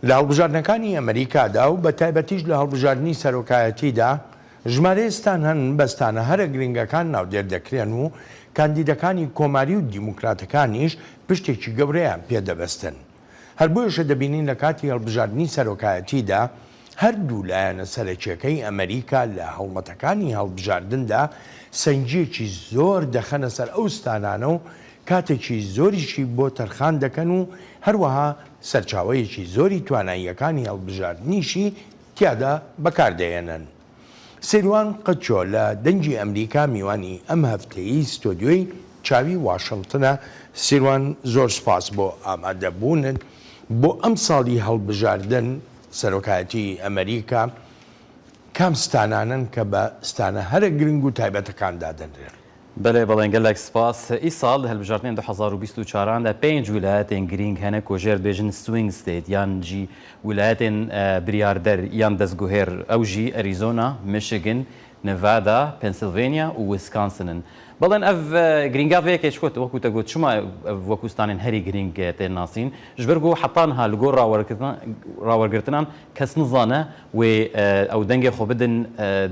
لە هەڵبژاردنەکانی ئەمریکادا و بە تایبەتیش لە هەڵبژاردننی سەرۆکایەتیدا ژمارەستان هەن بەستانە هەرە گرنگەکان ناودێر دەکرێن و کاندیدەکانی کۆماری و دیموکراتەکانیش پشتێکی گەورەیان پێدەبەستن. هەر بۆیشە دەبینین لە کاتی هەڵبژاردننی سەرۆکایەتیدا هەردوو لایەنە سەرەکیەکەی ئەمریکا لە هەوڵەتەکانی هەڵبژاردندا سەنجێکی زۆر دەخەنە سەر ئەو ستانانە و کاتێکی زۆریشی بۆ تەرخان دەکەن و هەروەها سەرچاوەیەکی زۆری تواناییەکانی هەڵبژاردننیشی تیادا بەکاردەێنن. سیروان قەچۆ لە دەنگی ئەمریکا میوانی ئەم هەفتەیەی ستۆدیۆی چاوی واشنگتنە. سیروان زۆر سپاس بۆ ئامادەبوونن بۆ ئەم ساڵی هەڵبژاردن سەرۆکایەتی ئەمریکا. کام ستانانن کە بە ستانە هەرە گرنگ و تایبەتەکاندا دەنرێن؟ بەڵێ بەڵێن گەلێک سپاس. ئیساڵ هەڵبژاردنین 2024دا 5 ویلایەتێن گرنگ هەنە کۆژێر بێژن سوینگ ستیت یانجی ویلایەتێن بریاردەر یان دەستگوهێر ئەوژی ئەریزۆنا، میشیگن، نڤادا، پێنسیلڤێنیا و ویسکانسنن. بەڵێن ئەف گرنگاڤەیەکێک کۆت وەکوتە گوت چما وەکوستانین هەری گرنگ تێن ناسین ji ber got hetanha li gor rawergirtinan kes nizane wê ew dengê xwe bidin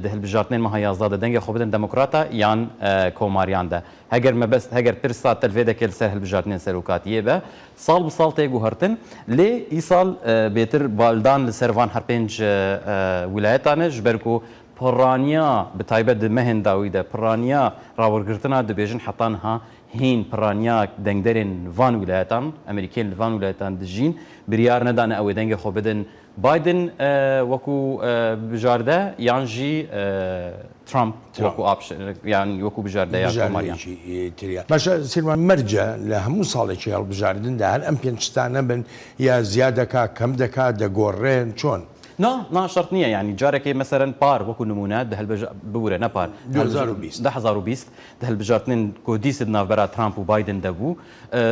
di hilbijartinên meha 11 de dengê xwe bidin demokrata yan komariyan de. Heger mebest heger pir sa telvêdekê li ser hilbijartinên serokatiyê be sal bi sal tê guhertin lê îsal bêtir baldan li ser van her pênc wilayetan e ji ber ku پرانیا به تایبەت di mehên dawî de piraniya rawergirtina dibêjin hetanha hîn piraniya dengderên van wîlayetan Amerîkên li van wîlayetan dijîn biryar nedane ew ê dengê xwe bidin Biden wekû bijarde yan jî Trump wekû yan wekû bijarde ya komariyan. Başa Silvan merce li hemû salekî hilbijartin de her em pênc bin ya ziyadeka kem deka degorrên çon. نا شرط نییە ینی جارێکی مەسەرەن پار وەکو نمونە بورە نەپار 2020 هەلبژارتنین کۆدیست ناوبەرا ترامپ و بایدن دەبوو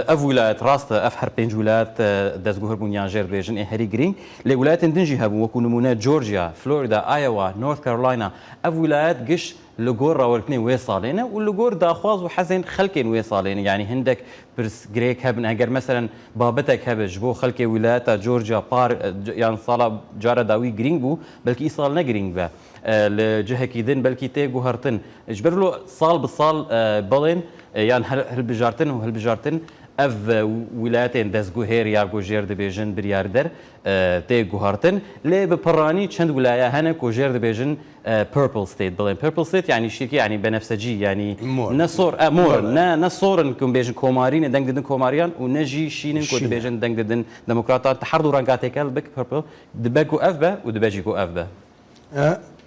ئەف ویلایەت ڕاستە ئەف هەر پێنج ویلایەت دەستگوهر بوون یان ژێر بێژن هەری گرنگ لێ ویلایەتن دنجی هەبوو وەکو نمونە جۆرجیا، فلۆریدا، ئایەوا، نۆرت کارۆلاینا ئەف ویلایەت گشت لە گۆر ڕاوەرکردنی وێ ساڵێنە و لە گۆر داخواز و حەزێن خەڵکێن وێ ساڵێنە یعنی هەندێک پرسگرێک هەبن ئەگەر مەسەرەن بابەتێک هەبش بۆ خەڵکی ویلایەتە جۆرجیا پار یان ساڵا جارە داوی گرنگ بوو بەلکی ئی ساڵ نەگرنگ بە لە جهەکی دن بەلکی تێ گوهرتن ژبەر لۆ ساڵ بە ساڵ بڵێن یان هەلبژارتن و هەلبژارتن ئەف ویلایەتێن دەستگوهێر یا گۆژێر دەبێژن بریاردەر تێ گوهارتن لێ بە پەڕانی چەند ویلایە هەنە کۆژێر دەبێژن پرپل ستیت بڵێن پرپل ستیت ینی شتێکی ینی بەنەفسەجی ینی نەسۆر مۆر نەسۆرن کەم بێژن کۆمارینە دەنگ ددن کۆماریان و نەژی شینن کۆ دەبێژن دەنگ ددن دەموکراتان هەردوو ڕەنگاتێکە بک پرپل دبەک و ئەف بە و دبەجی و ئەف بە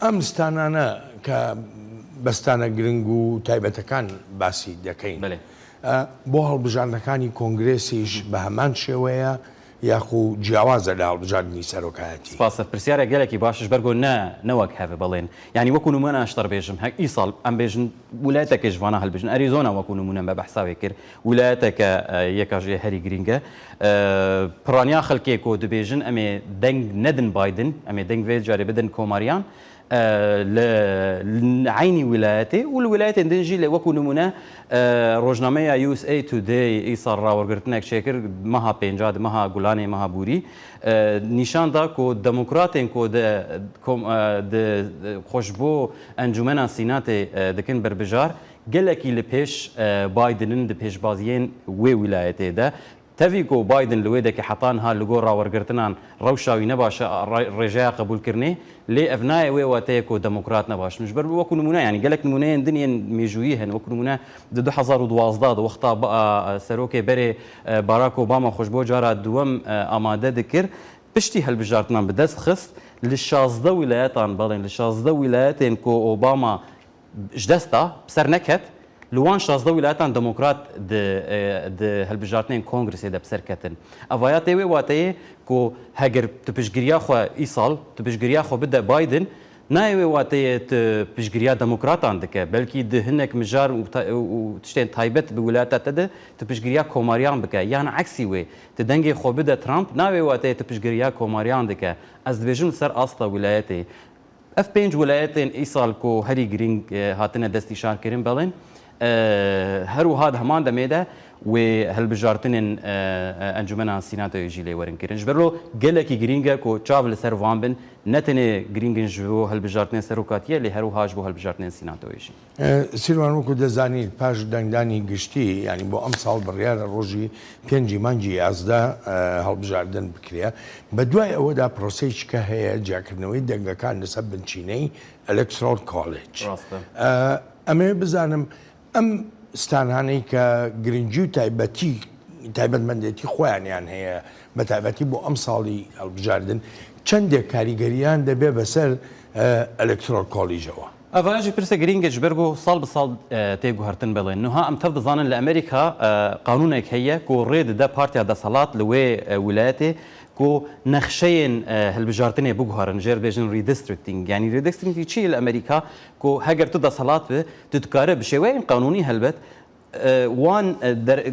ئەم ستانانە کە بەستانە گرنگ و تایبەتەکان باسی دەکەین بۆ هەڵبژاردنەکانی کۆنگرێسیش بە هەمان شێوەیە یاخو جیاوازە لە هەڵبژاردننی سەرۆکایەتی. سپاسە پرسیارە گەلێکی باشش بەرگۆ نەوەک هەوێ بڵێن ینی وەکو نمونە ئاشتەر بێژم ئی ساڵ ئەم بێژن ویلایەتێکش وانە هەلبژن ئەریزۆنا وەکو نمونە بە بەحساوێ کرد ویلایەتێکە یەکژێ هەری گرنگە پڕانیا خەڵکێک کۆ دەبێژن ئەمێ دەنگ نەدن بایدن ئەمێ دەنگ وێ جارێ بدن کۆماریان لە عینی ویلایەتێ و ویلایەتێن دنجی لە وەکو نمونە ڕۆژنامەیە USA Today ئیسا ڕاوەرگرتنێک چێکرد مەها پێنجاد مەها گولانێ مەها بوری نیشاندا کۆ دەموکراتێن کۆ خۆش بۆ ئەنجومەنا سیناتێ دەکەن بەربژار گەلێکی لە پێش بایدنن دە پێشبازیێن وێ ویلایەتێدا تەوی کۆ بایدن لەوێ دەکە حەتانها لە گۆڕ ڕاوەرگرتنان ڕەوشاوی نەباشە ڕێژەیە قبولکردنی لێ ئەڤنایە وێ واتەیە کۆ دەموکرات نەباش مژبەر وەکو نمونە ینی گەلێک نمونەیەن دنیەن مێژویی هەن وەکو نمونە 2012 وەختا سەرۆکێ بەرێ باراک ئۆباما خۆش بۆ جارە دووەم ئامادە دەکرد پشتی هەلبژارتنان بەدەست خست لە 16 ویلایەتان بەڵێن لە 16 ویلایەتێن کۆ ئۆباما دەستا سەر نەکەت لوان 16 ویلایەتان دەموکرات هەلبژارتنێن کۆنگرسێ دەبسەرکەتن ئەڤایە تێوێ واتەیە کۆ هەگەر پشتگیریا خۆ ئی ساڵ پشتگیریا خۆ بدە بایدن نایوێ واتەیە پشتگیریا دەموکراتان دکە بەلکی هەندێک مژار و تشتێن تایبەت بە ویلایەتە تەدە پشتگیریا کۆماریان بکە یان عەکسی وێ دەنگێ خۆ بدە ترامپ ناوێ واتەیە پشتگیریا کۆماریان دکە ئەس دەبێژم سەر ئاستا ویلایەتێ ئەف پێنج ویلایەتێن ئی ساڵ کۆ هەری گرنگ هاتنە دەستی شارکردن بەڵێن هەروها هەمان دەمێدە و هەلبژارتنên ئەنجومەنا سیناتۆیژی لێ وەرنکردن ji ber lo gelekî giring e ku çav li ser van bin ne tenê giringin ji bo هەلبژارتنên serokatiye lê her ji bo هەلبژارتنên سیناتۆیژی سیروان وەکو دەزانیت پاش دەنگدانی گشتی ینی بۆ ئەم ساڵ بڕیارە ڕۆژی 5 مانگی یازدە هەڵبژاردن بکرێ بە دوای ئەوەدا پرۆسەیەکە هەیە جیاکردنەوەی دەنگەکان لەسەر بنچینەی ئەلکترۆل کۆلج ئەمێ بزانم ئەم ستانانەی کە گرنگجی و تایبەتمەندێتی خۆیانیان هەیە بە تایبەتی بۆ ئەم ساڵی هەڵبژاردن چەندێک کاریگەریان دەبێ بەسەر ئەلکترۆل کۆلیژەوە ئەڤژی پرسە گرینگە ji ber بۆ ساڵ بە ساڵ تێگوهرتن بڵێن نها ئەم تەف دەزانن لە ئەمریکا قانونێک هەیە کۆ ڕێ دەدا پارتیا دەسەڵات لەوێ ویلایەتێ کۆ نەخشەیەن هەلبژارتنێ بگوهارن ژێر بێژن ریدسترکتینگ ینی ریدسترکتی چی لە ئەمریکا کۆ هەگەر تو دەسەڵات بێ تو دکارە بشێوەیەن قانونی هەلبەت وان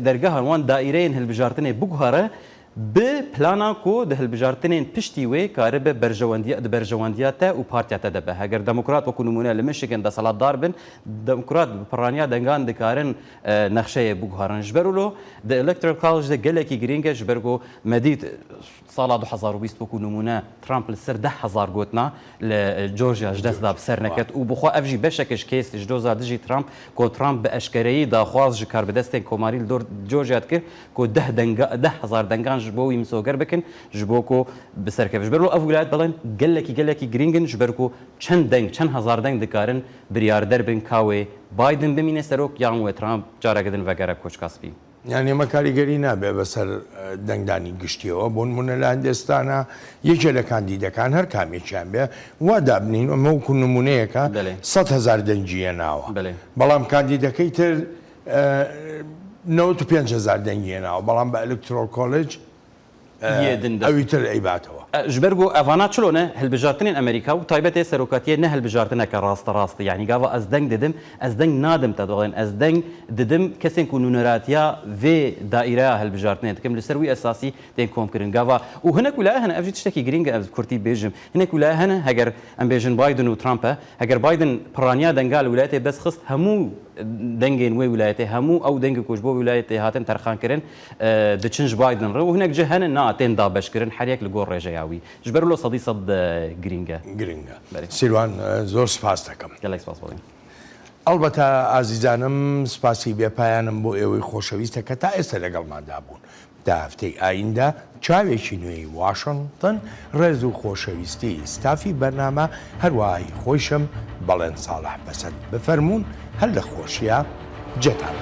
دەرگەهان وان دائیرەیەن هەلبژارتنێ بگوهارە bi plana ku di hilbijartinên piştî wê karibe berjewendiya te û partiya te de be. Heger demokrat wekû numune li Michigan deselatdar bin, demokrat bi piraniya dengan dikarin nexşeyê biguharin. Ji ber lo di Electoral College de gelekî giring e ji ber ku medît sala 2020 wekû numune Trump li ser 10,000 gotina li Georgia ji dest da bi ser neket û bixwe ev jî beşekî kês ji doza dijî Trump ku Trump bi eşkereyî daxwaz ji karbidestên komarî li Georgia dikir ku 10,000 dengan ji bo wî misoger bikin ji bo ku bi serkeve. Ji ber lo ev wilayet belên gelekî giringin ji ber ku çend hezar deng dikarin biryarder bin ka wê Biden bimîne serok yan wê Trump careke din vegere koçkasbî. Yani ئەمە کاریگەری نابێ بەسەر دەنگدانی گشتیەوە بۆ نمونە لە هەندێستانە یەکێ لە کاندیدەکان هەر کامێکیان بێ وا دابنین ئەمە وەکو نمونەیەکە 100,000 دەنگیە ناوە بەڵام کاندیدەکەی تر 95,000 دەنگیە ناوە بەڵام بە ئەلکترۆل کۆلج ئەوی تر ئەیباتەوە ji ber ku evana çilone hilbijartinên Amerîka û taybetê serokatiyê ne hilbijartineke rast yani gava ez deng didim ez deng nadim te doڵێن ez deng didim kesên ku nûneratiya vê daîreya hilbijartinê dikim li ser wî esasî tên komkirin gava û hinek wîlaye hene ev jî tiştekî giring e ez kurtî bêjim hinek wîlaye hene heger em bêjin Biden û Trump e heger Biden piraniya denga li wîlayetê bes xist hemû dengên wê wîlayetê hemû ew dengê ku ji bo wîlayetê hatin terxankirin diçin ji Biden re û hinek cih hene na tên dabeşkirin heriyek li gor rêjeya wî ji ber lo sedî sed giring e سیروان زۆر سپاس دەکەم gelek spas بڵێن ئەلبەتە ئازیزانم سپاسی بێپایانم بۆ ئێوەی خۆشەویستە کە تا ئێستا لەگەڵماندا بوون تا هەفتەی ئایندا چاوێکی نوێی واشنگتن ڕێز و خۆشەویستی ستافی بەرنامە هەروەهای خۆشم بەڵێن ساڵح بەسەر بفەرمونون هەر لە خۆشیە جێتان.